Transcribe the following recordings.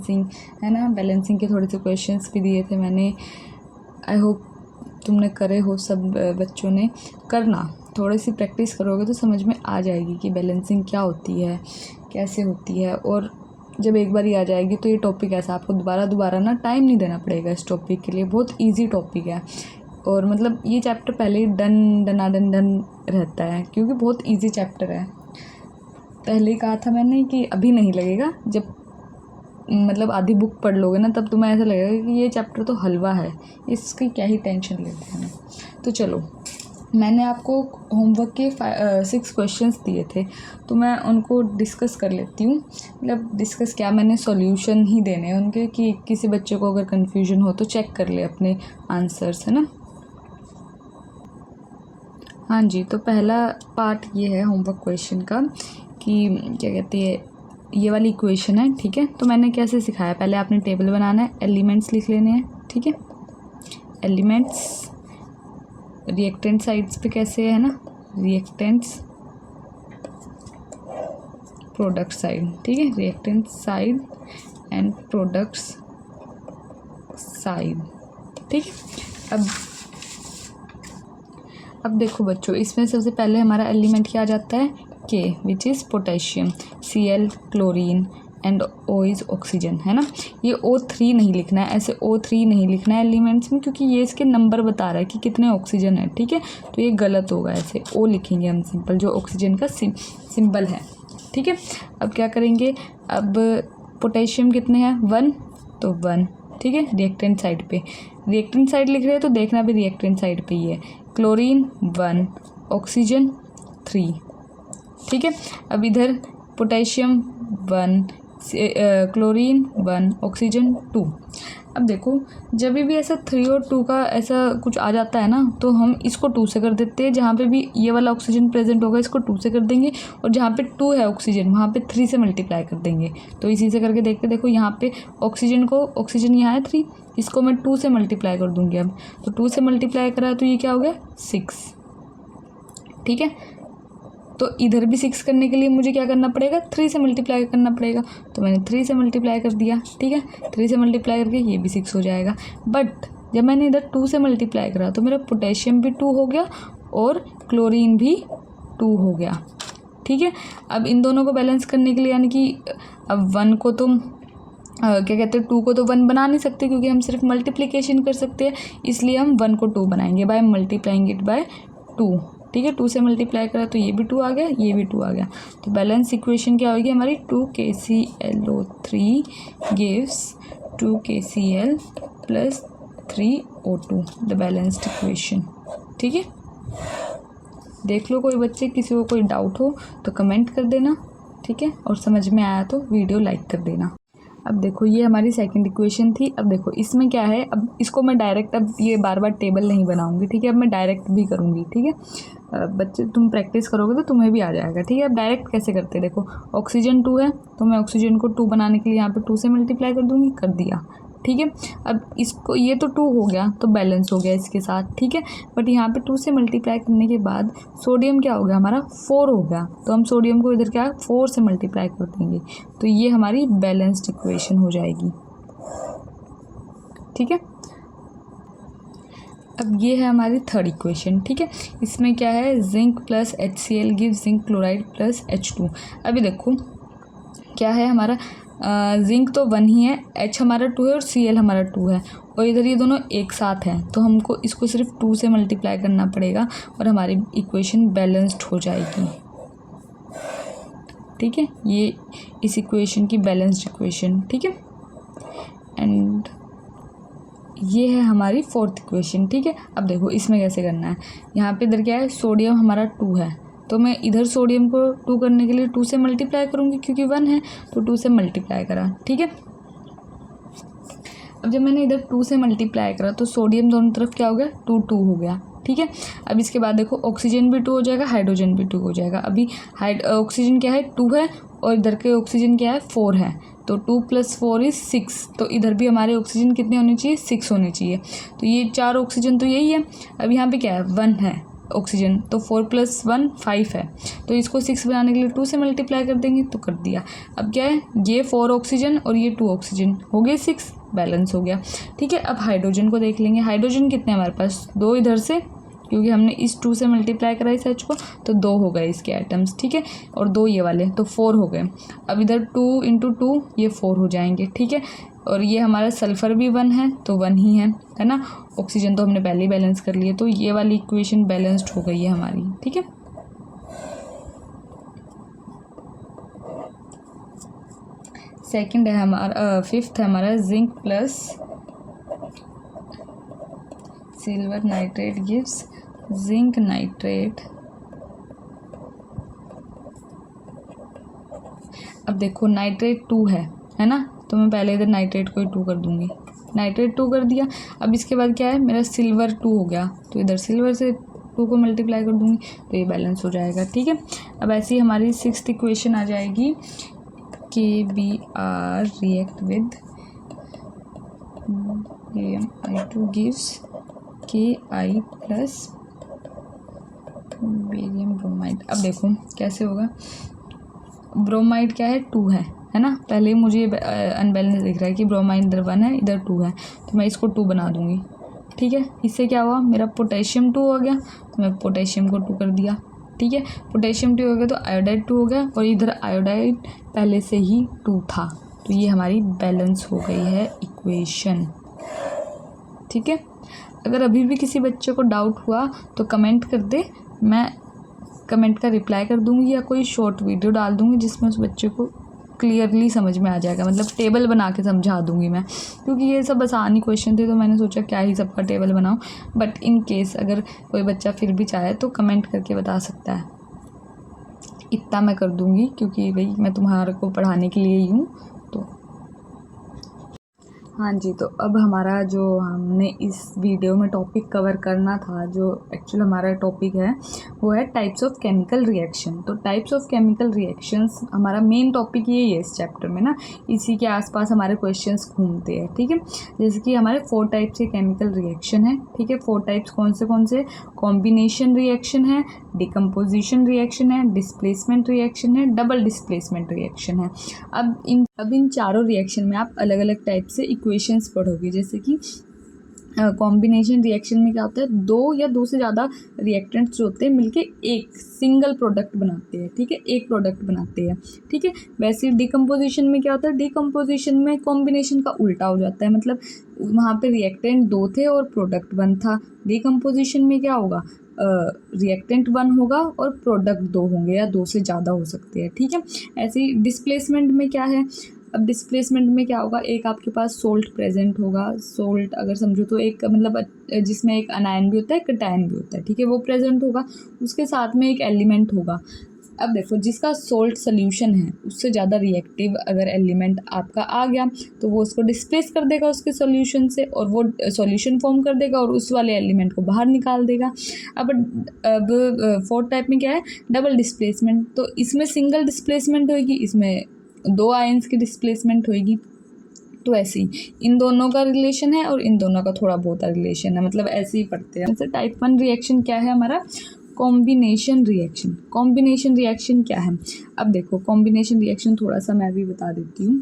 Balancing, है ना। Balancing के थोड़े से क्वेश्चंस भी दिए थे मैंने, आई होप तुमने करे हो, सब बच्चों ने करना। थोड़ी सी प्रैक्टिस करोगे तो समझ में आ जाएगी कि बैलेंसिंग क्या होती है, कैसे होती है। और जब एक बार ही आ जाएगी तो ये टॉपिक ऐसा आपको दोबारा ना टाइम नहीं देना पड़ेगा इस टॉपिक के लिए। बहुत ईजी टॉपिक है और मतलब ये चैप्टर पहले ही डन रहता है क्योंकि बहुत ईजी चैप्टर है। पहले ही कहा था मैंने कि अभी नहीं लगेगा, जब मतलब आधी बुक पढ़ लोगे ना तब तुम्हें ऐसा लगेगा कि ये चैप्टर तो हलवा है, इसकी क्या ही टेंशन लेते हैं। तो चलो, मैंने आपको होमवर्क के 6 क्वेश्चंस दिए थे तो मैं उनको डिस्कस कर लेती हूँ। मतलब डिस्कस क्या, मैंने सॉल्यूशन ही देने हैं उनके कि किसी बच्चे को अगर कन्फ्यूजन हो तो चेक कर ले अपने आंसर्स, है ना। हाँ जी, तो पहला पार्ट ये है होमवर्क क्वेश्चन का कि क्या कहते हैं, ये वाली इक्वेशन है, ठीक है। तो मैंने कैसे सिखाया, पहले आपने टेबल बनाना है, एलिमेंट्स लिख लेने हैं, ठीक है। एलिमेंट्स रिएक्टेंट साइड्स पे कैसे है ना, रिएक्टेंट्स प्रोडक्ट साइड, ठीक है। Reactant side and products side, ठीक है। अब देखो बच्चों, इसमें सबसे पहले हमारा एलिमेंट क्या आ जाता है, के, which is potassium, Cl chlorine and O is oxygen, है ना। ये O3 नहीं लिखना है, ऐसे O3 नहीं लिखना है एलिमेंट्स में क्योंकि ये इसके नंबर बता रहा है कि कितने ऑक्सीजन है, ठीक है। तो ये गलत होगा, ऐसे O लिखेंगे हम सिंपल, जो ऑक्सीजन का सिंबल है, ठीक है। अब क्या करेंगे, अब पोटेशियम कितने हैं, 1, तो 1, ठीक है। रिएक्टेंट साइड पे, रिएक्टेंट साइड लिख रहे हैं तो देखना भी रिएक्टेंट साइड पे ही है। क्लोरीन 1, ऑक्सीजन 3, ठीक है। अब इधर पोटेशियम 1, क्लोरीन 1, ऑक्सीजन 2। अब देखो, जब भी ऐसा 3 और 2 का ऐसा कुछ आ जाता है ना तो हम इसको 2 से कर देते हैं। जहाँ पे भी ये वाला ऑक्सीजन प्रेजेंट होगा इसको 2 से कर देंगे, और जहाँ पे 2 है ऑक्सीजन वहाँ पे 3 से मल्टीप्लाई कर देंगे। तो इसी से करके देखते, देखो यहाँ पे ऑक्सीजन यहाँ है 3, इसको मैं 2 से मल्टीप्लाई कर दूँगी। अब तो 2 से मल्टीप्लाई करा तो ये क्या हो गया, 6, ठीक है। तो इधर भी 6 करने के लिए मुझे क्या करना पड़ेगा, 3 से मल्टीप्लाई करना पड़ेगा। तो मैंने 3 से मल्टीप्लाई कर दिया, ठीक है। 3 से मल्टीप्लाई करके ये भी 6 हो जाएगा। बट जब मैंने इधर 2 से मल्टीप्लाई करा तो मेरा पोटेशियम भी 2 हो गया और क्लोरीन भी 2 हो गया, ठीक है। अब इन दोनों को बैलेंस करने के लिए, यानी कि अब 1 को तुम क्या कहते हैं, 2 को तो 1 बना नहीं सकते क्योंकि हम सिर्फ मल्टीप्लिकेशन कर सकते हैं, इसलिए हम 1 को 2 बनाएंगे बाय मल्टीप्लाइंग इट बाय 2, ठीक है। 2 से मल्टीप्लाई करा तो ये भी 2 आ गया, ये भी 2 आ गया। तो बैलेंस इक्वेशन क्या होगी हमारी, 2KClO3 gives 2KCl plus 3O2, the balanced equation, ठीक है। देख लो, कोई बच्चे किसी को कोई डाउट हो तो कमेंट कर देना, ठीक है। और समझ में आया तो वीडियो लाइक कर देना। अब देखो, ये हमारी सेकंड इक्वेशन थी। अब देखो इसमें क्या है, अब इसको मैं डायरेक्ट, अब ये बार बार टेबल नहीं बनाऊंगी, ठीक है। अब मैं डायरेक्ट भी करूँगी, ठीक है। बच्चे तुम प्रैक्टिस करोगे तो तुम्हें भी आ जाएगा, ठीक है। अब डायरेक्ट कैसे करते हैं, देखो ऑक्सीजन 2 है तो मैं ऑक्सीजन को 2 बनाने के लिए यहाँ पे 2 से मल्टीप्लाई कर दूँगी, कर दिया, ठीक है। अब इसको, ये तो 2 हो गया तो बैलेंस हो गया इसके साथ, ठीक है। बट यहाँ पे 2 से मल्टीप्लाई करने के बाद सोडियम क्या हो गया हमारा, 4 हो गया। तो हम सोडियम को इधर क्या 4 से मल्टीप्लाई कर देंगे, तो ये हमारी बैलेंस्ड इक्वेशन हो जाएगी, ठीक है। अब ये है हमारी थर्ड इक्वेशन, ठीक है। इसमें क्या है, zinc plus HCl give zinc chloride plus H2। अभी देखो क्या है हमारा, जिंक तो 1 ही है, H हमारा 2 है और Cl हमारा 2 है, और इधर ये दोनों एक साथ हैं तो हमको इसको सिर्फ 2 से मल्टीप्लाई करना पड़ेगा और हमारी इक्वेशन बैलेंस्ड हो जाएगी, ठीक है। ये इस इक्वेशन की बैलेंस्ड इक्वेशन, ठीक है। एंड ये है हमारी फोर्थ इक्वेशन, ठीक है। अब देखो इसमें कैसे करना है, यहाँ पे इधर क्या है, सोडियम हमारा 2 है तो मैं इधर सोडियम को 2 करने के लिए 2 से मल्टीप्लाई करूँगी क्योंकि 1 है तो 2 से मल्टीप्लाई करा, ठीक है। अब जब मैंने इधर 2 से मल्टीप्लाई करा तो सोडियम दोनों तरफ क्या हो गया, 2 2 हो गया, ठीक है। अब इसके बाद देखो ऑक्सीजन भी 2 हो जाएगा, हाइड्रोजन भी 2 हो जाएगा। अभी ऑक्सीजन क्या है, 2 है और इधर के ऑक्सीजन क्या है, 4 है। तो 2 + 4 = 6। तो इधर भी हमारे ऑक्सीजन कितने होने चाहिए, 6 होने चाहिए। तो ये 4 ऑक्सीजन तो यही है। अब यहाँ पे क्या है, 1 है ऑक्सीजन, तो 4 + 1 5 है, तो इसको 6 बनाने के लिए 2 से मल्टीप्लाई कर देंगे तो कर दिया। अब क्या है, ये 4 ऑक्सीजन और ये 2 ऑक्सीजन हो गए 6, बैलेंस हो गया। ठीक है, अब हाइड्रोजन को देख लेंगे। हाइड्रोजन कितने हमारे पास, 2 इधर से, क्योंकि हमने इस 2 से मल्टीप्लाई करा इस H को, तो 2 हो गए इसके आइटम्स। ठीक है, और 2 ये वाले, तो 4 हो गए। अब इधर 2 × 2 ये 4 हो जाएंगे। ठीक है, और ये हमारा सल्फ़र भी 1 है, तो 1 ही है ना। ऑक्सीजन तो हमने पहले ही बैलेंस कर लिए, तो ये वाली इक्वेशन बैलेंस्ड हो गई है हमारी। ठीक है, सेकंड है हमारा, फिफ्थ है हमारा zinc plus silver nitrate gives zinc nitrate. अब देखो नाइट्रेट 2 है ना, तो मैं पहले इधर नाइट्रेट को ही 2 कर दूंगी, नाइट्रेट 2 कर दिया। अब इसके बाद क्या है, मेरा सिल्वर 2 हो गया, तो इधर सिल्वर से 2 को मल्टीप्लाई कर दूंगी, तो ये बैलेंस हो जाएगा। ठीक है, अब ऐसी हमारी 6th इक्वेशन आ जाएगी, KBr react with I2 gives Ki plus barium bromide. अब देखो कैसे होगा, ब्रोमाइड क्या है, 2 है ना। पहले ही मुझे अनबैलेंस दिख रहा है कि ब्रोमाइड इधर 1 है, इधर 2 है, तो मैं इसको 2 बना दूंगी। ठीक है, इससे क्या हुआ, मेरा पोटेशियम 2 हो गया, तो मैं पोटेशियम को 2 कर दिया। ठीक है, पोटेशियम 2 हो गया तो आयोडाइड 2 हो गया, और इधर आयोडाइड पहले से ही 2 था, तो ये हमारी बैलेंस हो गई है इक्वेशन। ठीक है, अगर अभी भी किसी बच्चे को डाउट हुआ तो कमेंट कर दे, मैं कमेंट का रिप्लाई कर दूंगी या कोई शॉर्ट वीडियो डाल दूंगी जिसमें उस बच्चे को क्लियरली समझ में आ जाएगा, मतलब टेबल बना के समझा दूंगी मैं, क्योंकि ये सब आसानी क्वेश्चन थे, तो मैंने सोचा क्या ही सबका टेबल बनाऊं। बट इन केस अगर कोई बच्चा फिर भी चाहे तो कमेंट करके बता सकता है, इतना मैं कर दूंगी, क्योंकि भाई मैं तुम्हारे को पढ़ाने के लिए ही हूँ। तो हाँ जी, तो अब हमारा जो हमने इस वीडियो में टॉपिक कवर करना था, जो एक्चुअल हमारा टॉपिक है, वो है टाइप्स ऑफ केमिकल रिएक्शन। तो टाइप्स ऑफ केमिकल रिएक्शंस हमारा मेन टॉपिक यही है इस चैप्टर में ना, इसी के आसपास हमारे क्वेश्चंस घूमते हैं। ठीक है, जैसे कि हमारे 4 टाइप्स के केमिकल रिएक्शन है। ठीक है, 4 टाइप्स कौन से, कॉम्बिनेशन रिएक्शन है, डिकम्पोजिशन रिएक्शन है, डिस्प्लेसमेंट रिएक्शन है, डबल डिस्प्लेसमेंट रिएक्शन है। अब इन चारों रिएक्शन में आप अलग अलग टाइप से इक्वेशंस पढ़ोगे। जैसे कि कॉम्बिनेशन रिएक्शन में क्या होता है, 2 या 2 से ज़्यादा रिएक्टेंट्स जो होते हैं मिलके एक सिंगल प्रोडक्ट बनाते हैं। ठीक है, एक प्रोडक्ट बनाते हैं। ठीक है, वैसे डिकम्पोजिशन में क्या होता है, डिकम्पोजिशन में कॉम्बिनेशन का उल्टा हो जाता है, मतलब वहाँ पे रिएक्टेंट 2 थे और प्रोडक्ट 1 था। डिकम्पोजिशन में क्या होगा, रिएक्टेंट 1 होगा और प्रोडक्ट 2 होंगे या 2 से ज़्यादा हो सकते हैं। ठीक है, ऐसे ही डिस्प्लेसमेंट में क्या है, अब डिस्प्लेसमेंट में क्या होगा, एक आपके पास सोल्ट प्रेजेंट होगा, सोल्ट अगर समझो तो एक मतलब जिसमें एक अनायन भी होता है, कैटायन भी होता है। ठीक है, वो प्रेजेंट होगा, उसके साथ में एक एलिमेंट होगा। अब देखो, जिसका सोल्ट सोल्यूशन है उससे ज़्यादा रिएक्टिव अगर एलिमेंट आपका आ गया तो वो उसको डिस्प्लेस कर देगा उसके सॉल्यूशन से, और वो सॉल्यूशन फॉर्म कर देगा और उस वाले एलिमेंट को बाहर निकाल देगा। अब 4th टाइप में क्या है, डबल डिस्प्लेसमेंट। तो इसमें सिंगल डिस्प्लेसमेंट होगी, इसमें 2 आयंस की डिस्प्लेसमेंट होगी। तो ऐसे ही इन दोनों का रिलेशन है और इन दोनों का थोड़ा बहुत रिलेशन है, मतलब ऐसे ही पढ़ते हैं। जैसे टाइप 1 रिएक्शन क्या है हमारा, कॉम्बिनेशन रिएक्शन। कॉम्बिनेशन रिएक्शन क्या है, अब देखो कॉम्बिनेशन रिएक्शन थोड़ा सा मैं भी बता देती हूँ।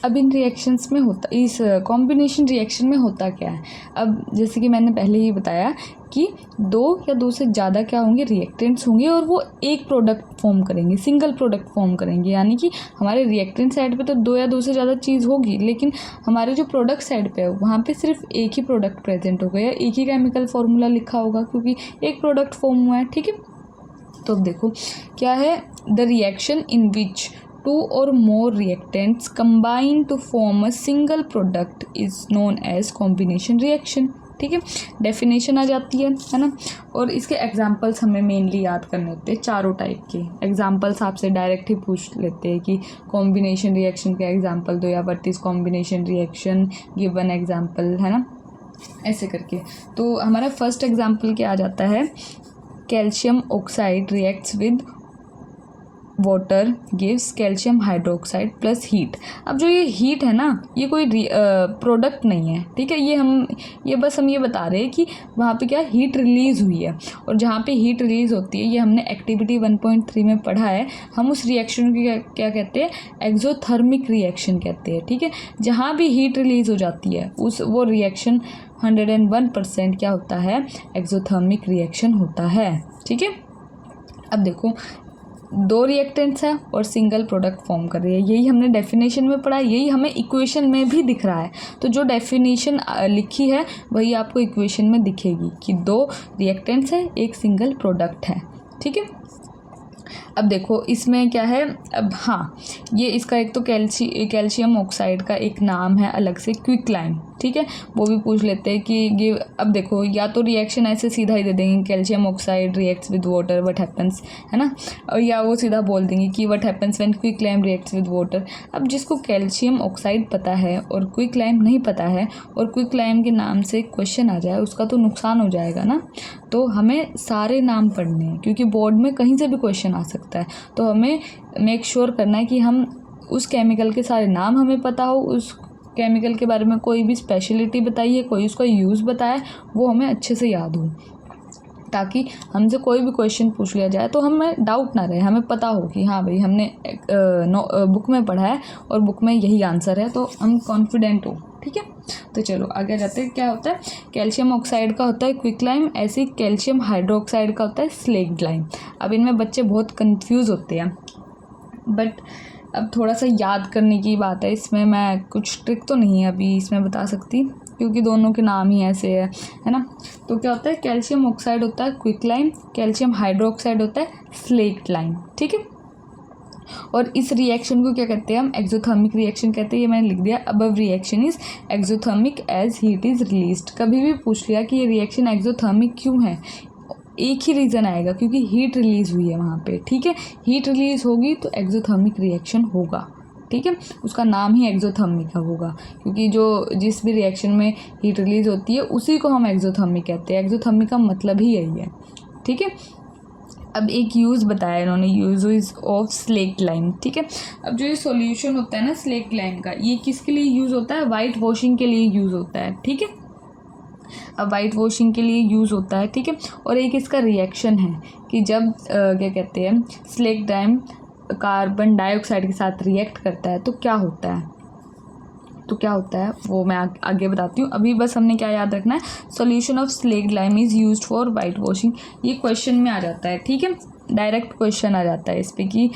अब इन रिएक्शंस में होता, इस कॉम्बिनेशन रिएक्शन में होता क्या है, अब जैसे कि मैंने पहले ही बताया कि 2 या 2 से ज़्यादा क्या होंगे, रिएक्टेंट्स होंगे, और वो एक प्रोडक्ट फॉर्म करेंगे, सिंगल प्रोडक्ट फॉर्म करेंगे। यानी कि हमारे रिएक्टेंट साइड पे तो 2 या 2 से ज़्यादा चीज़ होगी, लेकिन हमारे जो प्रोडक्ट साइड पे है वहाँ पे सिर्फ एक ही प्रोडक्ट प्रेजेंट होगा या एक ही केमिकल फार्मूला लिखा होगा, क्योंकि एक प्रोडक्ट फॉर्म हुआ है। ठीक है, तो अब देखो क्या है, the reaction in which 2 or more reactants combine to form a single product is known as combination reaction। ठीक है, डेफिनेशन आ जाती है ना, और इसके एग्जांपल्स हमें मेनली याद करने होते हैं। चारों टाइप के एग्जांपल्स आपसे डायरेक्ट ही पूछ लेते हैं कि कॉम्बिनेशन रिएक्शन का एग्जांपल दो, या what is combination reaction, give one example, है ना, ऐसे करके। तो हमारा फर्स्ट एग्जांपल क्या आ जाता है, calcium oxide reacts with water gives calcium hydroxide plus heat. अब जो ये हीट है ना, ये कोई प्रोडक्ट नहीं है, ठीक है। ये बस हम ये बता रहे हैं कि वहाँ पे क्या हीट रिलीज़ हुई है, और जहाँ पे हीट रिलीज़ होती है, ये हमने एक्टिविटी 1.3 में पढ़ा है। हम उस रिएक्शन को क्या कहते हैं, एक्सोथर्मिक रिएक्शन कहते हैं, ठीक है। जहाँ भी हीट रिलीज़ हो जाती है वो रिएक्शन 101% क्या होता है, एक्सोथर्मिक रिएक्शन होता है, ठीक है। अब देखो, 2 रिएक्टेंट्स हैं और सिंगल प्रोडक्ट फॉर्म कर रही है, यही हमने डेफिनेशन में पढ़ा, यही हमें इक्वेशन में भी दिख रहा है। तो जो डेफिनेशन लिखी है वही आपको इक्वेशन में दिखेगी कि 2 रिएक्टेंट्स हैं, एक सिंगल प्रोडक्ट है, ठीक है। अब देखो इसमें क्या है, अब हाँ, ये इसका एक तो कैल्शियम ऑक्साइड का एक नाम है अलग से, क्विकलाइम, ठीक है। वो भी पूछ लेते हैं कि ये, अब देखो या तो रिएक्शन ऐसे सीधा ही दे देंगे, calcium oxide reacts with water, what happens, है ना, और या वो सीधा बोल देंगे कि what happens when quicklime reacts with water. अब जिसको कैल्शियम ऑक्साइड पता है और क्विकलाइम नहीं पता है, और क्विकलाइम के नाम से क्वेश्चन आ जाए, उसका तो नुकसान हो जाएगा ना। तो हमें सारे नाम पढ़ने हैं, क्योंकि बोर्ड में कहीं से भी क्वेश्चन आ सकता है। तो हमें मेक श्योर करना है कि हम उस केमिकल के सारे नाम हमें पता हो, उस केमिकल के बारे में कोई भी स्पेशलिटी बताई है, कोई उसका यूज़ बताया, वो हमें अच्छे से याद हो, ताकि हमसे कोई भी क्वेश्चन पूछ लिया जाए तो हमें डाउट ना रहे, हमें पता हो कि हाँ भाई हमने बुक में पढ़ा है और बुक में यही आंसर है, तो हम कॉन्फिडेंट हो, ठीक है। तो चलो आगे जाते हैं। क्या होता है, कैल्शियम ऑक्साइड का होता है क्विकलाइम, ऐसे ही कैल्शियम हाइड्रोक्साइड का होता है स्लेक्ट लाइम। अब इनमें बच्चे बहुत कंफ्यूज होते हैं, बट अब थोड़ा सा याद करने की बात है, इसमें मैं कुछ ट्रिक तो नहीं है अभी इसमें बता सकती, क्योंकि दोनों के नाम ही ऐसे है ना। तो क्या होता है, कैल्शियम ऑक्साइड होता है क्विकलाइम, कैल्शियम हाइड्रोक्साइड होता है स्लेक्ट लाइम, ठीक है। और इस रिएक्शन को क्या कहते हैं हम, एक्सोथर्मिक रिएक्शन कहते हैं। ये मैंने लिख दिया, above reaction is exothermic as heat is released. कभी भी पूछ लिया कि ये रिएक्शन एक्सोथर्मिक क्यों है, एक ही रीज़न आएगा, क्योंकि हीट रिलीज़ हुई है वहाँ पे, ठीक है। हीट रिलीज़ होगी तो एक्सोथर्मिक रिएक्शन होगा, ठीक है। उसका नाम ही एक्सोथर्मिक होगा, क्योंकि जिस भी रिएक्शन में हीट रिलीज़ होती है उसी को हम एक्सोथर्मिक कहते हैं। एक्सोथर्मिक का मतलब ही यही है, ठीक है। अब एक यूज़ बताया इन्होंने, यूज ऑफ स्लेक्ट लाइम, ठीक है। अब जो ये सॉल्यूशन होता है ना स्लेक्ट लाइम का, ये किसके लिए यूज़ होता है, वाइट वॉशिंग के लिए यूज़ होता है, ठीक है। अब वाइट वॉशिंग के लिए यूज़ होता है, ठीक है। और एक इसका रिएक्शन है कि जब क्या कहते हैं, स्लेक्ट लाइम कार्बन डाइऑक्साइड के साथ रिएक्ट करता है तो क्या होता है, वो मैं आगे बताती हूँ। अभी बस हमने क्या याद रखना है, solution of slaked lime is used for white washing. ये क्वेश्चन में आ जाता है, ठीक है, डायरेक्ट क्वेश्चन आ जाता है इस पर कि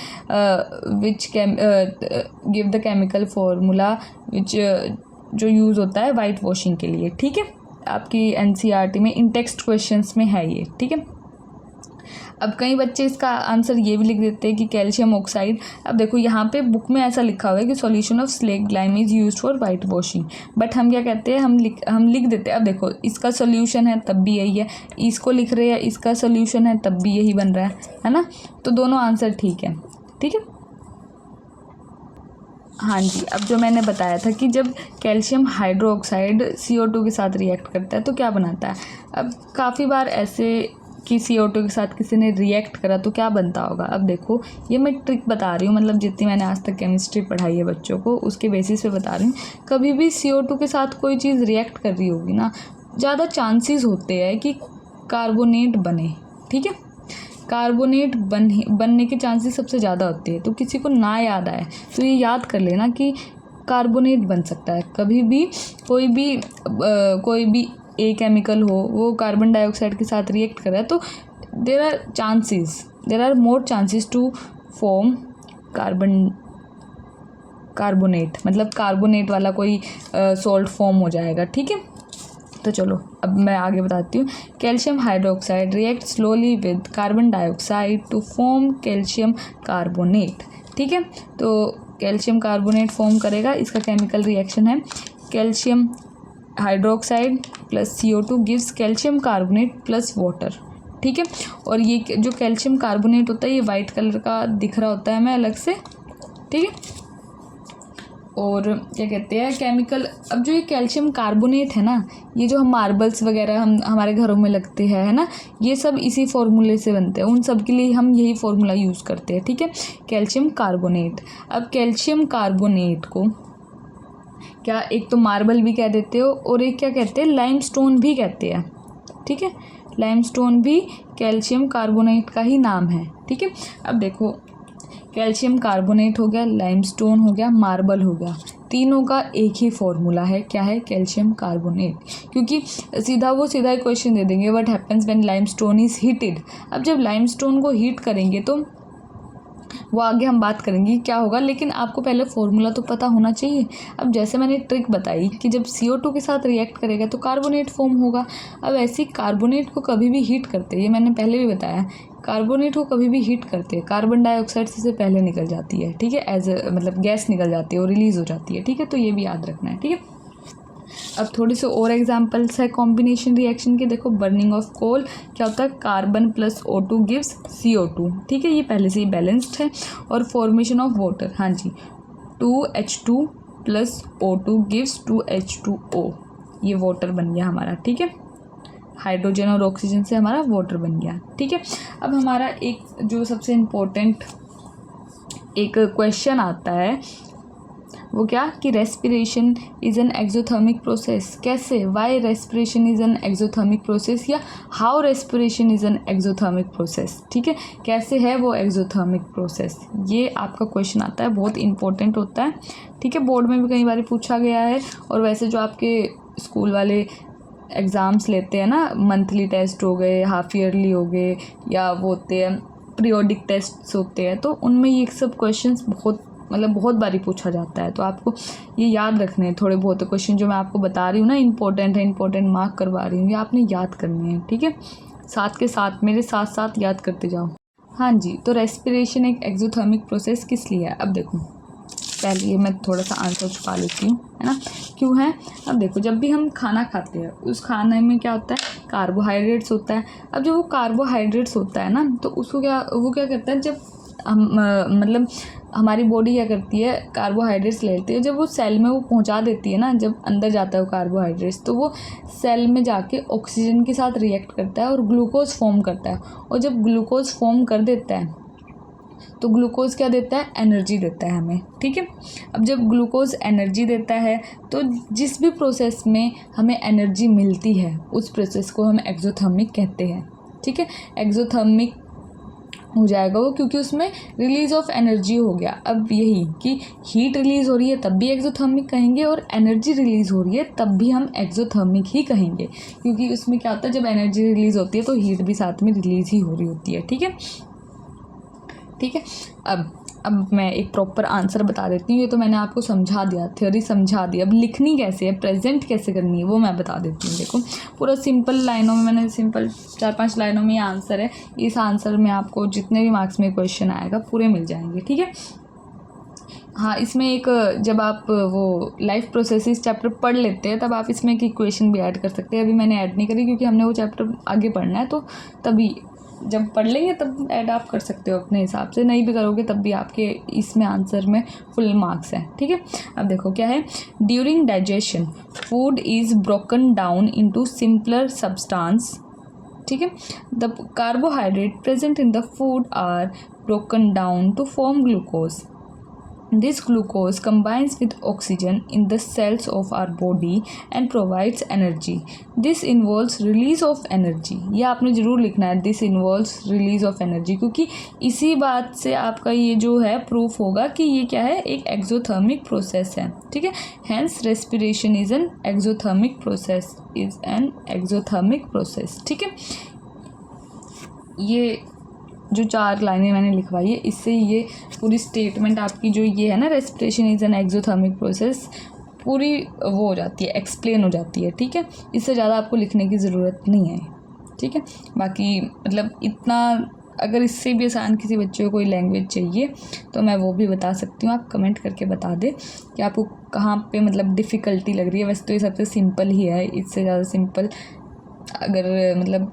which give the chemical formula which जो यूज़ होता है वाइट वॉशिंग के लिए, ठीक है। आपकी एनसीईआरटी में इन टेक्स्ट क्वेश्चंस में है ये, ठीक है। अब कई बच्चे इसका आंसर ये भी लिख देते हैं कि कैल्शियम ऑक्साइड। अब देखो यहाँ पे बुक में ऐसा लिखा हुआ है कि solution of slaked lime is used for white washing, but हम क्या कहते हैं, हम लिख देते हैं। अब देखो इसका सॉल्यूशन है तब भी यही है, इसको लिख रहे हैं इसका सॉल्यूशन है तब भी यही बन रहा है ना। तो दोनों आंसर ठीक है, ठीक है। हाँ जी, अब जो मैंने बताया था कि जब कैल्शियम हाइड्रोक्साइड CO2 के साथ रिएक्ट करता है तो क्या बनाता है। अब काफ़ी बार ऐसे कि CO2 के साथ किसी ने रिएक्ट करा तो क्या बनता होगा। अब देखो ये मैं ट्रिक बता रही हूँ, मतलब जितनी मैंने आज तक केमिस्ट्री पढ़ाई है बच्चों को उसके बेसिस पे बता रही हूँ। कभी भी CO2 के साथ कोई चीज़ रिएक्ट कर रही होगी ना, ज़्यादा चांसेस होते हैं कि कार्बोनेट बने, ठीक है। कार्बोनेट बनने के चांसेस सबसे ज़्यादा होते हैं। तो किसी को ना याद आए तो ये याद कर लेना कि कार्बोनेट बन सकता है कभी भी। कोई भी ए केमिकल हो वो कार्बन डाइऑक्साइड के साथ रिएक्ट कर रहा है तो there are more chances to form carbonate, मतलब कार्बोनेट वाला कोई सॉल्ट फॉर्म हो जाएगा, ठीक है। तो चलो अब मैं आगे बताती हूँ। Calcium hydroxide react slowly with carbon dioxide to form calcium carbonate, ठीक है। तो कैल्शियम कार्बोनेट फॉर्म करेगा, इसका केमिकल रिएक्शन है calcium hydroxide plus CO2 gives calcium carbonate plus water, ठीक है। और ये जो कैल्शियम कार्बोनेट होता है ये वाइट कलर का दिख रहा होता है हमें अलग से, ठीक है। और क्या कहते हैं केमिकल। अब जो ये कैल्शियम कार्बोनेट है ना, ये जो हम मार्बल्स वगैरह हम हमारे घरों में लगते हैं, है ना, ये सब इसी फॉर्मूले से बनते हैं। उन सब के लिए हम यही फॉर्मूला यूज़ करते हैं, ठीक है, कैल्शियम कार्बोनेट। अब कैल्शियम कार्बोनेट को क्या एक तो मार्बल भी कह देते हो और एक क्या कहते हैं, लाइमस्टोन भी कहते हैं, ठीक है। लाइमस्टोन भी कैल्शियम कार्बोनेट का ही नाम है, ठीक है। अब देखो कैल्शियम कार्बोनेट हो गया, लाइमस्टोन हो गया, मार्बल हो गया, तीनों का एक ही फॉर्मूला है, क्या है, कैल्शियम कार्बोनेट। क्योंकि सीधा ही क्वेश्चन दे देंगे, what happens when limestone is heated. अब जब लाइमस्टोन को हीट करेंगे तो वो आगे हम बात करेंगे क्या होगा, लेकिन आपको पहले फॉर्मूला तो पता होना चाहिए। अब जैसे मैंने ट्रिक बताई कि जब CO2 के साथ रिएक्ट करेगा तो कार्बोनेट फॉर्म होगा। अब ऐसे कार्बोनेट को कभी भी हीट करते हैं, ये मैंने पहले भी बताया, कार्बोनेट को कभी भी हीट करते हैं, कार्बन डाइऑक्साइड से पहले निकल जाती है, ठीक है, एज मतलब गैस निकल जाती है और रिलीज़ हो जाती है, ठीक है। तो ये भी याद रखना है, ठीक है। अब थोड़े से और एग्जांपल्स है कॉम्बिनेशन रिएक्शन के। देखो बर्निंग ऑफ कोल क्या होता है, carbon plus O2 gives CO2, ठीक है, ये पहले से ही बैलेंस्ड है। और फॉर्मेशन ऑफ वाटर, हाँ जी, 2H2 plus O2 gives 2H2O, ये वाटर बन गया हमारा, ठीक है। हाइड्रोजन और ऑक्सीजन से हमारा वाटर बन गया, ठीक है। अब हमारा एक जो सबसे इम्पोर्टेंट एक क्वेश्चन आता है वो क्या, कि respiration is an exothermic process. कैसे, why respiration is an exothermic process, या how respiration is an exothermic process, ठीक है, कैसे है वो एक्सोथर्मिक प्रोसेस, ये आपका क्वेश्चन आता है, बहुत इंपॉर्टेंट होता है, ठीक है। बोर्ड में भी कई बार पूछा गया है। और वैसे जो आपके स्कूल वाले एग्ज़ाम्स लेते हैं ना, मंथली टेस्ट हो गए, हाफ ईयरली हो गए, या वो होते हैं पीरियोडिक टेस्ट्स होते हैं, तो उनमें ये सब क्वेश्चंस बहुत बारी पूछा जाता है। तो आपको ये याद रखने हैं, थोड़े बहुत क्वेश्चन जो मैं आपको बता रही हूँ ना, इंपॉर्टेंट है, इंपॉर्टेंट मार्क करवा रही हूँ, ये आपने याद करने हैं, ठीक है। साथ के साथ मेरे साथ साथ याद करते जाओ। हाँ जी, तो रेस्पिरेशन एक एक्सोथर्मिक प्रोसेस किस लिए है। अब देखो पहले ये मैं थोड़ा सा आंसर छुपा लेती हूँ, है ना, क्यों है। अब देखो जब भी हम खाना खाते हैं उस खाने में क्या होता है, कार्बोहाइड्रेट्स होता है। अब जब वो कार्बोहाइड्रेट्स होता है ना, तो उसको क्या करता है, जब हम हमारी बॉडी क्या करती है, कार्बोहाइड्रेट्स ले लेती है, जब वो सेल में वो पहुंचा देती है ना, जब अंदर जाता है वो कार्बोहाइड्रेट्स, तो वो सेल में जाके ऑक्सीजन के साथ रिएक्ट करता है और ग्लूकोज फॉर्म करता है। और जब ग्लूकोज फॉर्म कर देता है तो ग्लूकोज क्या देता है, एनर्जी देता है हमें, ठीक है। अब जब ग्लूकोज एनर्जी देता है तो जिस भी प्रोसेस में हमें एनर्जी मिलती है उस प्रोसेस को हम एक्सोथर्मिक कहते हैं, ठीक है। एक्सोथर्मिक हो जाएगा वो, क्योंकि उसमें रिलीज ऑफ एनर्जी हो गया। अब यही कि हीट रिलीज़ हो रही है तब भी एक्सोथर्मिक कहेंगे, और एनर्जी रिलीज़ हो रही है तब भी हम एक्सोथर्मिक ही कहेंगे, क्योंकि उसमें क्या होता है, जब एनर्जी रिलीज़ होती है तो हीट भी साथ में रिलीज़ ही हो रही होती है, ठीक है, ठीक है। अब मैं एक प्रॉपर आंसर बता देती हूँ, ये तो मैंने आपको समझा दिया, थ्योरी समझा दी। अब लिखनी कैसे है, प्रेजेंट कैसे करनी है, वो मैं बता देती हूँ। देखो पूरा सिंपल लाइनों में, मैंने सिंपल 4-5 लाइनों में ये आंसर है। इस आंसर में आपको जितने भी मार्क्स में क्वेश्चन आएगा पूरे मिल जाएंगे, ठीक है। हाँ, इसमें एक जब आप वो लाइफ प्रोसेसेस चैप्टर पढ़ लेते हैं तब आप इसमें एक इक्वेशन भी ऐड कर सकते हैं। अभी मैंने ऐड नहीं करी क्योंकि हमने वो चैप्टर आगे पढ़ना है, तो तभी जब पढ़ लेंगे तब ऐड आप कर सकते हो अपने हिसाब से, नहीं भी करोगे तब भी आपके इसमें आंसर में फुल मार्क्स हैं, ठीक है। अब देखो क्या है, during digestion food is broken down into simpler substance, ठीक है। The carbohydrate present in the food are broken down to form glucose. This glucose combines with oxygen in the cells of our body and provides energy. This involves release of energy. ये आपने ज़रूर लिखना है, this involves release of energy, क्योंकि इसी बात से आपका ये जो है प्रूफ होगा कि ये क्या है, एक एक्सोथर्मिक प्रोसेस है, ठीक है। Hence respiration is an exothermic process, is an exothermic process, ठीक है। ये जो 4 लाइनें मैंने लिखवाई है, इससे ये पूरी स्टेटमेंट आपकी जो ये है ना, respiration is an exothermic process, पूरी वो हो जाती है, एक्सप्लेन हो जाती है, ठीक है। इससे ज़्यादा आपको लिखने की ज़रूरत नहीं है, ठीक है। बाकी मतलब इतना, अगर इससे भी आसान किसी बच्चे को कोई लैंग्वेज चाहिए तो मैं वो भी बता सकती हूँ। आप कमेंट करके बता दें कि आपको कहाँ पे मतलब डिफ़िकल्टी लग रही है। वैसे तो ये सबसे सिंपल ही है, इससे ज़्यादा सिंपल अगर मतलब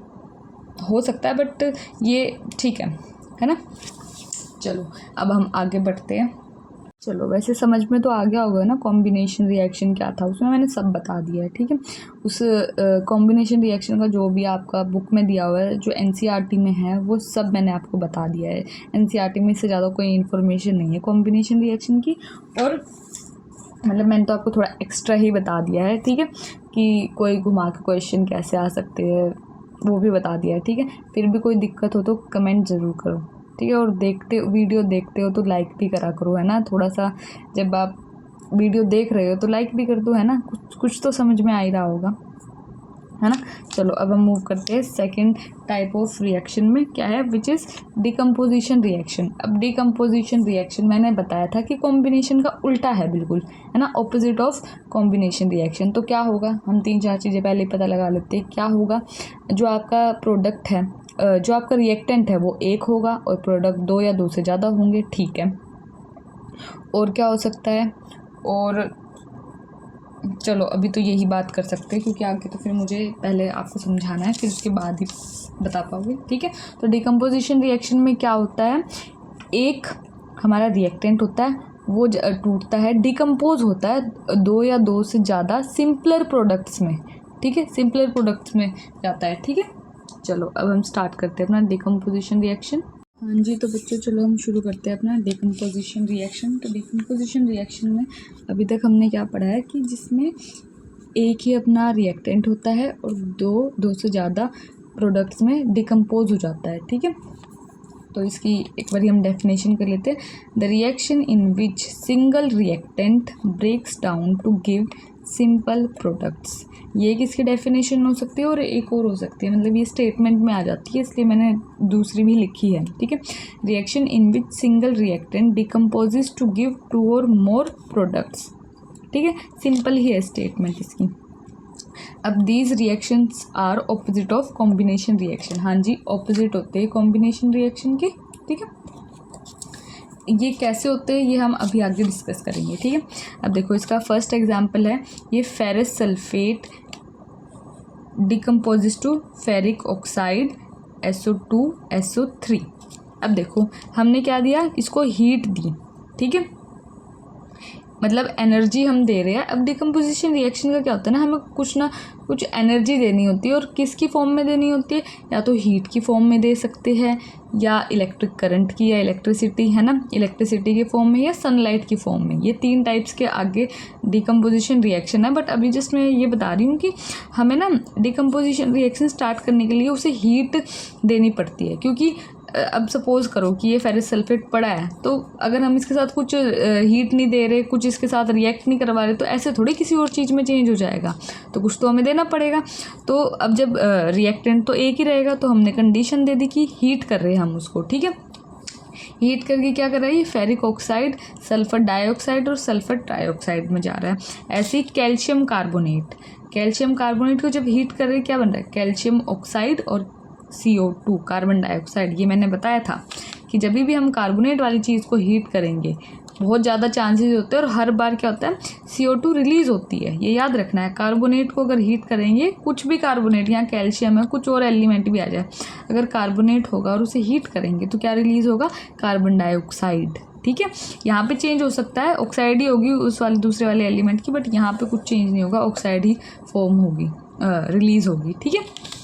हो सकता है, बट ये ठीक है ना। चलो अब हम आगे बढ़ते हैं। चलो वैसे समझ में तो आ गया होगा ना कॉम्बिनेशन रिएक्शन क्या था, उसमें मैंने सब बता दिया है, ठीक है। उस कॉम्बिनेशन रिएक्शन का जो भी आपका बुक में दिया हुआ है, जो एनसीईआरटी में है, वो सब मैंने आपको बता दिया है। एनसीईआरटी में इससे ज़्यादा कोई इन्फॉर्मेशन नहीं है कॉम्बिनेशन रिएक्शन की, और मतलब मैंने तो आपको थोड़ा एक्स्ट्रा ही बता दिया है, ठीक है, कि कोई घुमा के क्वेश्चन कैसे आ सकते हैं वो भी बता दिया है, ठीक है। फिर भी कोई दिक्कत हो तो कमेंट ज़रूर करो, ठीक है। और वीडियो देखते हो तो लाइक भी करा करो, है ना। थोड़ा सा जब आप वीडियो देख रहे हो तो लाइक भी कर दो, है ना। कुछ तो समझ में आ ही रहा होगा, है ना। चलो अब हम मूव करते हैं सेकंड टाइप ऑफ रिएक्शन में, क्या है, विच इज़ डिकम्पोजिशन रिएक्शन। अब डिकम्पोजिशन रिएक्शन मैंने बताया था कि कॉम्बिनेशन का उल्टा है बिल्कुल, है ना, ऑपोजिट ऑफ कॉम्बिनेशन रिएक्शन। तो क्या होगा, हम 3-4 चीज़ें पहले पता लगा लेते हैं। क्या होगा, जो आपका प्रोडक्ट है, जो आपका रिएक्टेंट है वो एक होगा और प्रोडक्ट 2 या 2 से ज़्यादा होंगे, ठीक है। और क्या हो सकता है, और चलो अभी तो यही बात कर सकते हैं, क्योंकि आगे तो फिर मुझे पहले आपको समझाना है, फिर उसके बाद ही बता पाओगे, ठीक है। तो डिकम्पोजिशन रिएक्शन में क्या होता है, एक हमारा रिएक्टेंट होता है, वो टूटता है, डिकम्पोज होता है 2 या 2 से ज़्यादा सिंपलर प्रोडक्ट्स में, ठीक है, सिंपलर प्रोडक्ट्स में जाता है, ठीक है। चलो अब हम स्टार्ट करते हैं अपना डिकम्पोजिशन रिएक्शन। हाँ जी, तो बच्चों चलो हम शुरू करते हैं अपना डिकम्पोजिशन रिएक्शन। तो डिकम्पोजिशन रिएक्शन में अभी तक हमने क्या पढ़ा है कि जिसमें एक ही अपना रिएक्टेंट होता है और 2 से ज़्यादा प्रोडक्ट्स में डिकम्पोज हो जाता है, ठीक है। तो इसकी एक बार हम डेफिनेशन कर लेते हैं। The reaction in which single reactant breaks down to give simple products. ये किसकी डेफिनेशन हो सकती है, और एक और हो सकती है, मतलब ये स्टेटमेंट में आ जाती है, इसलिए मैंने दूसरी भी लिखी है, ठीक है। Reaction in which single reactant decomposes to give 2 or more products, ठीक है, सिंपल ही है स्टेटमेंट इसकी। अब these reactions are opposite of combination reaction. हाँ जी, ऑपोजिट होते हैं कॉम्बिनेशन रिएक्शन के, ठीक है। ये कैसे होते हैं ये हम अभी आगे डिस्कस करेंगे, ठीक है। अब देखो इसका फर्स्ट एग्जांपल है, ये ferrous sulphate decomposes to ferric oxide SO2 SO3। अब देखो हमने क्या दिया, इसको हीट दी, ठीक है, मतलब एनर्जी हम दे रहे हैं। अब डिकम्पोजिशन रिएक्शन का क्या होता है ना, हमें कुछ ना कुछ एनर्जी देनी होती है, और किसकी फॉर्म में देनी होती है, या तो हीट की फॉर्म में दे सकते हैं, या इलेक्ट्रिक करंट की, या इलेक्ट्रिसिटी, है ना, इलेक्ट्रिसिटी की फॉर्म में, या सनलाइट की फॉर्म में। ये 3 टाइप्स के आगे डिकम्पोजिशन रिएक्शन है। बट अभी जस्ट मैं ये बता रही हूँ कि हमें ना डिकम्पोजिशन रिएक्शन स्टार्ट करने के लिए उसे हीट देनी पड़ती है, क्योंकि अब सपोज़ करो कि ये फेरस सल्फेट पड़ा है, तो अगर हम इसके साथ कुछ हीट नहीं दे रहे, कुछ इसके साथ रिएक्ट नहीं करवा रहे, तो ऐसे थोड़ी किसी और चीज़ में चेंज हो जाएगा, तो कुछ तो हमें देना पड़ेगा। तो अब जब रिएक्टेंट तो एक ही रहेगा, तो हमने कंडीशन दे दी कि हीट कर रहे हैं हम उसको, ठीक है। हीट करके क्या कर रहा है, ये फेरिक ऑक्साइड सल्फर डाइऑक्साइड और सल्फर ट्राइऑक्साइड में जा रहा है। ऐसे ही कैल्शियम कार्बोनेट को जब हीट कर रहे हैं क्या बन रहा है, कैल्शियम ऑक्साइड और CO2 कार्बन डाइऑक्साइड। ये मैंने बताया था कि जब भी हम कार्बोनेट वाली चीज़ को हीट करेंगे बहुत ज़्यादा चांसेस होते हैं, और हर बार क्या होता है, CO2 रिलीज़ होती है, ये याद रखना है। कार्बोनेट को अगर हीट करेंगे, कुछ भी कार्बोनेट, यहाँ कैल्शियम है, कुछ और एलिमेंट भी आ जाए, अगर कार्बोनेट होगा और उसे हीट करेंगे तो क्या रिलीज़ होगा, कार्बन डाइऑक्साइड, ठीक है। यहाँ पे चेंज हो सकता है, ऑक्साइड ही होगी उस वाले दूसरे वाले एलिमेंट की, बट यहाँ पे कुछ चेंज नहीं होगा, ऑक्साइड ही फॉर्म होगी, रिलीज़ होगी, ठीक है।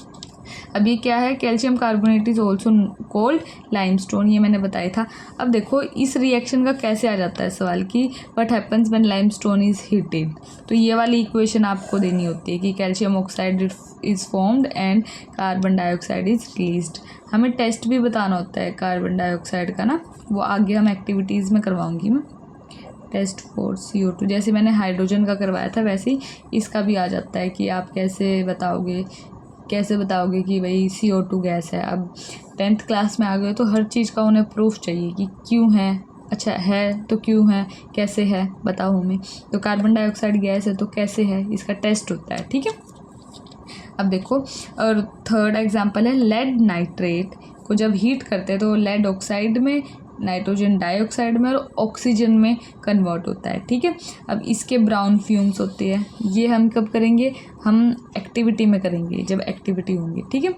अब ये क्या है, calcium carbonate is also cold limestone, ये मैंने बताया था। अब देखो इस रिएक्शन का कैसे आ जाता है सवाल कि what happens when limestone is heated. तो ये वाली इक्वेशन आपको देनी होती है कि calcium oxide is formed and carbon dioxide is released. हमें टेस्ट भी बताना होता है कार्बन डाइऑक्साइड का ना, वो आगे हम एक्टिविटीज़ में करवाऊँगी मैं, टेस्ट फॉर CO2। जैसे मैंने हाइड्रोजन का करवाया था, वैसे ही इसका भी आ जाता है कि आप कैसे बताओगे कि भाई CO2 गैस है। अब 10th क्लास में आ गए तो हर चीज़ का उन्हें प्रूफ चाहिए कि क्यों है, अच्छा है तो क्यों है, कैसे है बताओ हमें। तो कार्बन डाइऑक्साइड गैस है तो कैसे है, इसका टेस्ट होता है, ठीक है। अब देखो, और थर्ड एग्जांपल है, लेड नाइट्रेट को जब हीट करते हैं तो लेड ऑक्साइड में, नाइट्रोजन डाइऑक्साइड में और ऑक्सीजन में कन्वर्ट होता है, ठीक है। अब इसके ब्राउन फ्यूम्स होते हैं, ये हम कब करेंगे, हम एक्टिविटी में करेंगे, जब एक्टिविटी होंगी, ठीक है।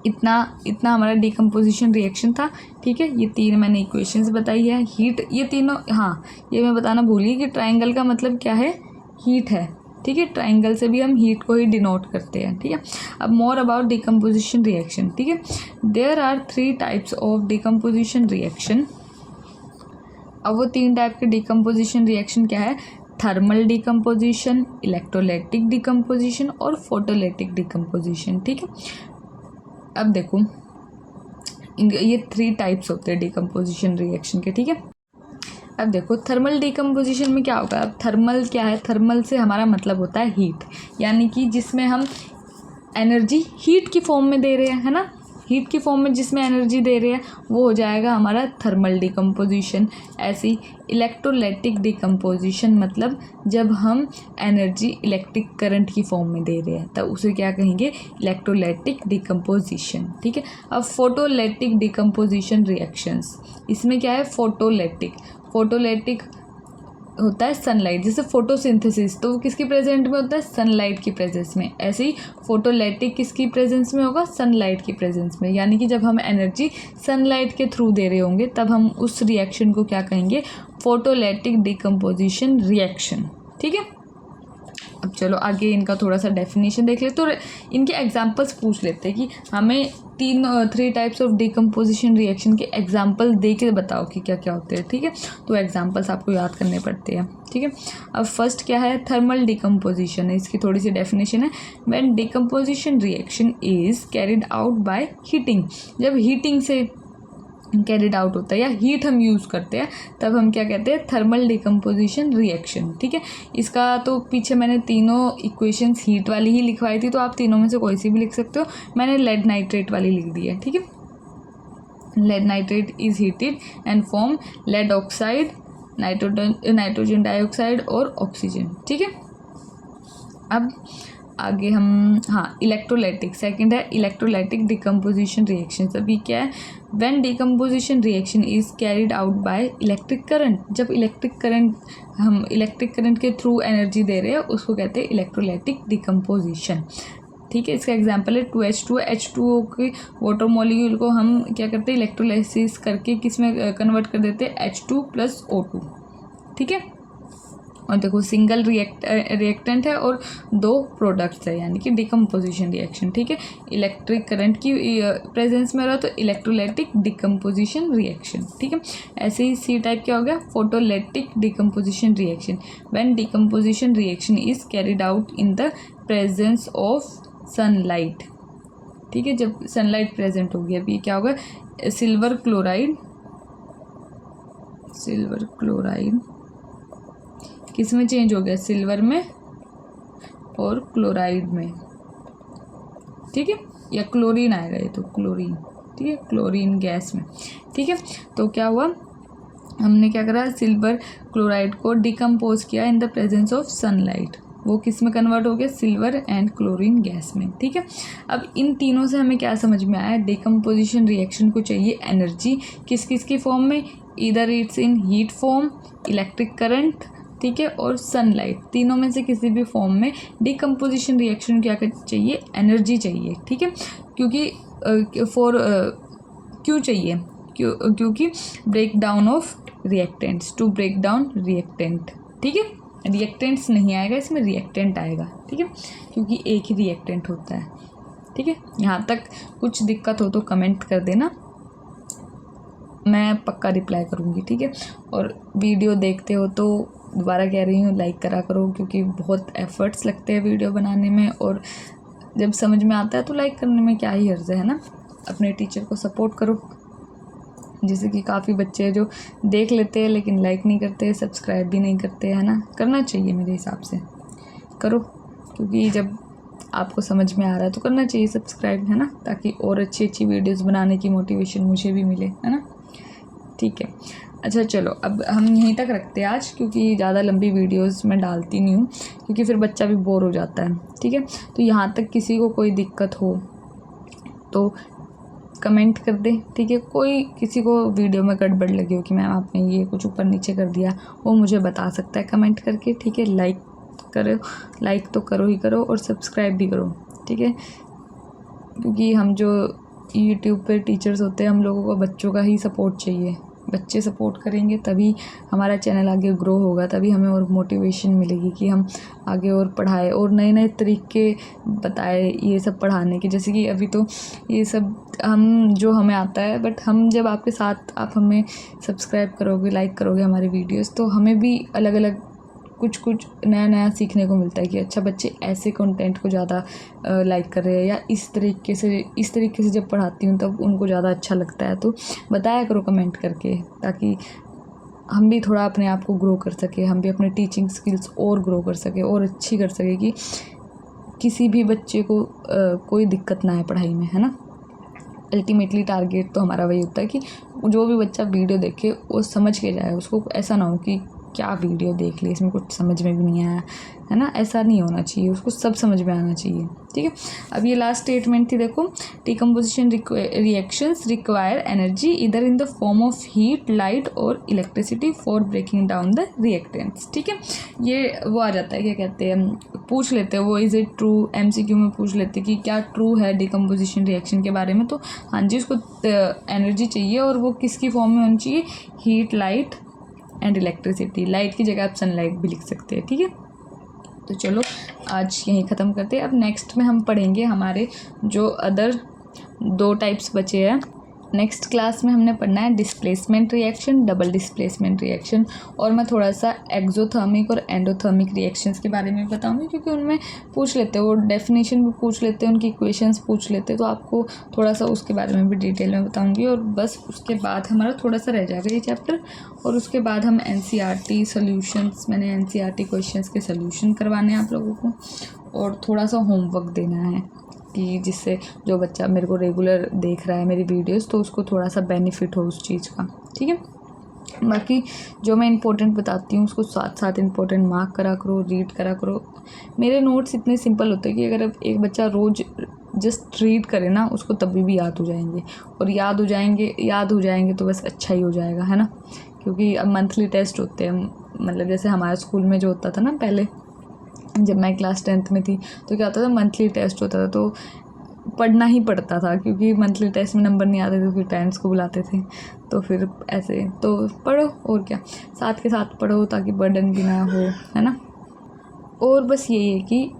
इतना इतना हमारा डिकम्पोजिशन रिएक्शन था। ठीक है, ये 3 मैंने इक्वेशंस बताई है। हीट, ये तीनों, हाँ ये मैं बताना भूल गई कि ट्राइंगल का मतलब क्या है, हीट है। ठीक है, ट्राइंगल से भी हम हीट को ही डिनोट करते हैं। ठीक है, अब मोर अबाउट डिकम्पोजिशन रिएक्शन। ठीक है, there are 3 types of decomposition reaction. अब वो 3 टाइप के डिकम्पोजिशन रिएक्शन क्या है, थर्मल डिकम्पोजिशन, इलेक्ट्रोलाइटिक डिकम्पोजिशन और फोटोलाइटिक डिकम्पोजिशन। ठीक है, अब देखो ये 3 टाइप्स होते हैं डिकम्पोजिशन रिएक्शन के। ठीक है, अब देखो थर्मल डिकम्पोजिशन में क्या होगा। अब थर्मल क्या है, थर्मल से हमारा मतलब होता है हीट, यानी कि जिसमें हम एनर्जी हीट की फॉर्म में दे रहे हैं, है ना, हीट की फॉर्म में जिसमें एनर्जी दे रहे हैं वो हो जाएगा हमारा थर्मल डिकम्पोजिशन। ऐसी इलेक्ट्रोलाइटिक डिकम्पोजिशन मतलब जब हम एनर्जी इलेक्ट्रिक करंट की फॉर्म में दे रहे हैं तब उसे क्या कहेंगे, इलेक्ट्रोलाइटिक डिकम्पोजिशन। ठीक है, अब फोटोलाइटिक डिकम्पोजिशन रिएक्शंस, इसमें क्या है, फोटोलाइटिक होता है सनलाइट, जैसे फोटोसिंथेसिस तो वो किसकी प्रेजेंट में होता है, सनलाइट की प्रेजेंस में। ऐसे ही फोटोलाइटिक किसकी प्रेजेंस में होगा, सनलाइट की प्रेजेंस में। यानी कि जब हम एनर्जी सनलाइट के थ्रू दे रहे होंगे तब हम उस रिएक्शन को क्या कहेंगे, फोटोलाइटिक डिकम्पोजिशन रिएक्शन। ठीक है, अब चलो आगे इनका थोड़ा सा डेफिनेशन देख लेते, तो इनके एग्जांपल्स पूछ लेते हैं कि हमें 3 टाइप्स ऑफ डिकम्पोजिशन रिएक्शन के एग्जांपल दे के बताओ कि क्या क्या होते हैं। ठीक है, तो एग्जांपल्स आपको याद करने पड़ते हैं। ठीक है, अब फर्स्ट क्या है, थर्मल डिकम्पोजिशन है, इसकी थोड़ी सी डेफिनेशन है। When decomposition reaction is carried out by heating, जब हीटिंग से कैरिड आउट होता है या हीट हम यूज़ करते हैं तब हम क्या कहते हैं, थर्मल डिकम्पोजिशन रिएक्शन। ठीक है, इसका तो पीछे मैंने तीनों इक्वेशंस हीट वाली ही लिखवाई थी, तो आप तीनों में से कोई सी भी लिख सकते हो। मैंने लेड नाइट्रेट वाली लिख दी है। ठीक है, lead nitrate is heated and form lead oxide, nitrogen dioxide और ऑक्सीजन। ठीक है, अब आगे हम, हाँ इलेक्ट्रोलाइटिक सेकंड है, इलेक्ट्रोलाइटिक डिकम्पोजिशन रिएक्शन। अभी क्या है, when decomposition reaction is carried out by electric current, जब हम इलेक्ट्रिक करंट के थ्रू एनर्जी दे रहे हैं उसको कहते हैं इलेक्ट्रोलाइटिक डिकम्पोजिशन। ठीक है, इसका एग्जांपल है 2H2, H2O के वाटर मॉलिक्यूल को हम क्या करते हैं, इलेक्ट्रोलाइसिस करके किस में कन्वर्ट कर देते हैं, H2+O2। ठीक है, और देखो सिंगल रिएक्टेंट है और 2 प्रोडक्ट्स है, यानी कि डिकम्पोजिशन रिएक्शन। ठीक है, इलेक्ट्रिक करंट की प्रेजेंस में रहा तो इलेक्ट्रोलाइटिक डिकम्पोजिशन रिएक्शन। ठीक है, ऐसे ही सी टाइप क्या हो गया, photolytic decomposition reaction. When decomposition reaction is carried out in the presence of sunlight. ठीक है, जब सनलाइट प्रेजेंट होगी, अभी क्या होगा, सिल्वर क्लोराइड किस में चेंज हो गया, सिल्वर में और क्लोराइड में। ठीक है, या क्लोरीन आएगा, ये तो क्लोरीन। ठीक है, क्लोरीन गैस में। ठीक है, तो क्या हुआ, हमने क्या करा, सिल्वर क्लोराइड को डिकम्पोज किया in the presence of sunlight, वो किस में कन्वर्ट हो गया, सिल्वर एंड क्लोरीन गैस में। ठीक है, अब इन तीनों से हमें क्या समझ में आया, डिकम्पोजिशन रिएक्शन को चाहिए एनर्जी किस किस की फॉर्म में, either it's in heat form, electric current, ठीक है, और सनलाइट, तीनों में से किसी भी फॉर्म में डिकम्पोजिशन रिएक्शन क्या चाहिए, एनर्जी चाहिए। ठीक है, क्योंकि क्यों चाहिए, क्योंकि break down of reactants, to break down reactant. ठीक है, रिएक्टेंट्स नहीं आएगा इसमें, रिएक्टेंट आएगा। ठीक है, क्योंकि एक ही रिएक्टेंट होता है। ठीक है, यहाँ तक कुछ दिक्कत हो तो कमेंट कर देना, मैं पक्का रिप्लाई करूँगी। ठीक है, और वीडियो देखते हो तो दोबारा कह रही हूँ लाइक करा करो, क्योंकि बहुत एफर्ट्स लगते हैं वीडियो बनाने में, और जब समझ में आता है तो लाइक करने में क्या ही हर्ज है ना। अपने टीचर को सपोर्ट करो, जैसे कि काफ़ी बच्चे जो देख लेते हैं लेकिन लाइक नहीं करते, सब्सक्राइब भी नहीं करते, है ना। करना चाहिए, मेरे हिसाब से करो, क्योंकि जब आपको समझ में आ रहा है तो करना चाहिए सब्सक्राइब, है ना, ताकि और अच्छी अच्छी वीडियोस बनाने की मोटिवेशन मुझे भी मिले, है ना। ठीक है, अच्छा चलो अब हम यहीं तक रखते हैं आज, क्योंकि ज़्यादा लंबी वीडियोस मैं डालती नहीं हूँ, क्योंकि फिर बच्चा भी बोर हो जाता है। ठीक है, तो यहाँ तक किसी को कोई दिक्कत हो तो कमेंट कर दे। ठीक है, कोई किसी को वीडियो में गड़बड़ लगी हो कि मैम आपने ये कुछ ऊपर नीचे कर दिया, वो मुझे बता सकता है कमेंट करके। ठीक है, लाइक तो करो ही करो, और सब्सक्राइब भी करो। ठीक है, क्योंकि हम जो यूट्यूब पे टीचर्स होते हैं, हम लोगों को बच्चों का ही सपोर्ट चाहिए। बच्चे सपोर्ट करेंगे तभी हमारा चैनल आगे ग्रो होगा, तभी हमें और मोटिवेशन मिलेगी कि हम आगे और पढ़ाए और नए नए तरीके बताए ये सब पढ़ाने के। जैसे कि अभी तो ये सब जो हमें आता है, बट हम जब आपके साथ आप हमें सब्सक्राइब करोगे, लाइक करोगे हमारे वीडियोस, तो हमें भी अलग अलग कुछ नया नया सीखने को मिलता है कि अच्छा बच्चे ऐसे कंटेंट को ज़्यादा लाइक कर रहे हैं, या इस तरीके से जब पढ़ाती हूँ तब उनको ज़्यादा अच्छा लगता है। तो बताया करो कमेंट करके, ताकि हम भी थोड़ा अपने आप को ग्रो कर सके, हम भी अपने टीचिंग स्किल्स और ग्रो कर सके और अच्छी कर सके, कि किसी भी बच्चे को कोई दिक्कत ना है पढ़ाई में, है ना। अल्टीमेटली टारगेट तो हमारा वही होता है कि जो भी बच्चा वीडियो देखे वो समझ के जाए, उसको ऐसा ना हो कि क्या वीडियो देख ली, इसमें कुछ समझ में भी नहीं आया, है ना। ऐसा नहीं होना चाहिए, उसको सब समझ में आना चाहिए, ठीक है। अब ये लास्ट स्टेटमेंट थी, देखो, डिकम्पोजिशन रिएक्शंस रिक्वायर एनर्जी इधर in the form of heat, light और electricity for breaking down the reactants, ठीक है। ये वो आ जाता है, क्या कहते हैं, पूछ लेते हैं वो, इज़ इट ट्रू, MCQ में पूछ लेते हैं कि क्या ट्रू है डिकम्पोजिशन रिएक्शन के बारे में। तो हाँ जी, उसको एनर्जी चाहिए और वो किसकी फॉर्म में होनी चाहिए, heat, light and electricity. Light की जगह आप सनलाइट भी लिख सकते हैं, ठीक है। तो चलो आज यहीं ख़त्म करते हैं। अब नेक्स्ट में हम पढ़ेंगे हमारे जो अदर 2 टाइप्स बचे हैं। नेक्स्ट क्लास में हमने पढ़ना है displacement reaction, double displacement reaction, और मैं थोड़ा सा एक्सोथर्मिक और एंडोथर्मिक रिएक्शंस के बारे में बताऊंगी, क्योंकि उनमें पूछ लेते हैं, वो डेफिनेशन भी पूछ लेते हैं, उनकी इक्वेशंस पूछ लेते हैं, तो आपको थोड़ा सा उसके बारे में भी डिटेल में बताऊंगी। और बस उसके बाद हमारा थोड़ा सा रह जाएगा ये चैप्टर, और उसके बाद हम NCERT सॉल्यूशंस, मैंने NCERT क्वेश्चंस के सॉल्यूशन करवाने हैं आप लोगों को, और थोड़ा सा होमवर्क देना है, कि जिससे जो बच्चा मेरे को रेगुलर देख रहा है मेरी वीडियोस, तो उसको थोड़ा सा बेनिफिट हो उस चीज़ का, ठीक है। बाकी जो मैं इंपॉर्टेंट बताती हूँ उसको साथ साथ इंपॉर्टेंट मार्क करा करो, रीड करा करो। मेरे नोट्स इतने सिंपल होते हैं कि अगर एक बच्चा रोज़ जस्ट रीड करे ना, उसको तभी भी याद हो जाएंगे, और याद हो जाएंगे तो बस अच्छा ही हो जाएगा, है ना। क्योंकि अब मंथली टेस्ट होते हैं, मतलब जैसे हमारे स्कूल में जो होता था ना पहले, जब मैं क्लास 10th में थी, तो क्या होता था, मंथली टेस्ट होता था, तो पढ़ना ही पड़ता था, क्योंकि मंथली टेस्ट में नंबर नहीं आते थे, फिर पेरेंट्स को बुलाते थे, तो फिर ऐसे तो पढ़ो, और क्या, साथ के साथ पढ़ो ताकि बर्डन भी ना हो, है ना। और बस यही है कि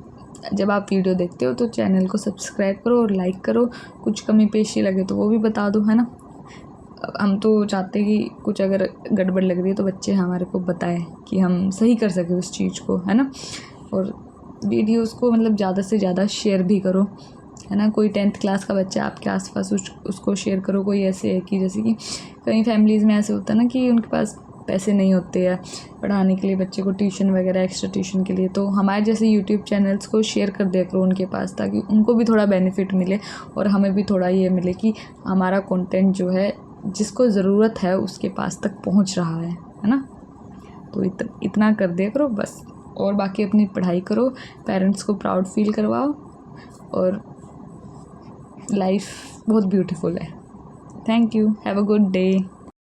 जब आप वीडियो देखते हो तो चैनल को सब्सक्राइब करो और लाइक करो, कुछ कमी पेशी लगे तो वो भी बता दो, है ना। हम तो चाहते हैं कि कुछ अगर गड़बड़ लग रही है तो बच्चे हमारे को बताएं कि हम सही कर सकें उस चीज़ को, है ना। और वीडियोस को मतलब ज़्यादा से ज़्यादा शेयर भी करो, है ना। कोई 10th क्लास का बच्चा आपके आसपास उसको शेयर करो। कोई ऐसे है कि जैसे कि कई फैमिलीज़ में ऐसे होता है ना कि उनके पास पैसे नहीं होते हैं पढ़ाने के लिए बच्चे को, ट्यूशन वगैरह, एक्स्ट्रा ट्यूशन के लिए, तो हमारे जैसे यूट्यूब चैनल्स को शेयर कर दिया करो उनके पास, ताकि उनको भी थोड़ा बेनिफिट मिले और हमें भी थोड़ा ये मिले कि हमारा कंटेंट जो है जिसको ज़रूरत है उसके पास तक पहुंच रहा है ना। तो इतना कर दिया करो बस, और बाकी अपनी पढ़ाई करो, पेरेंट्स को प्राउड फील करवाओ, और लाइफ बहुत ब्यूटीफुल है। Thank you, have a good day.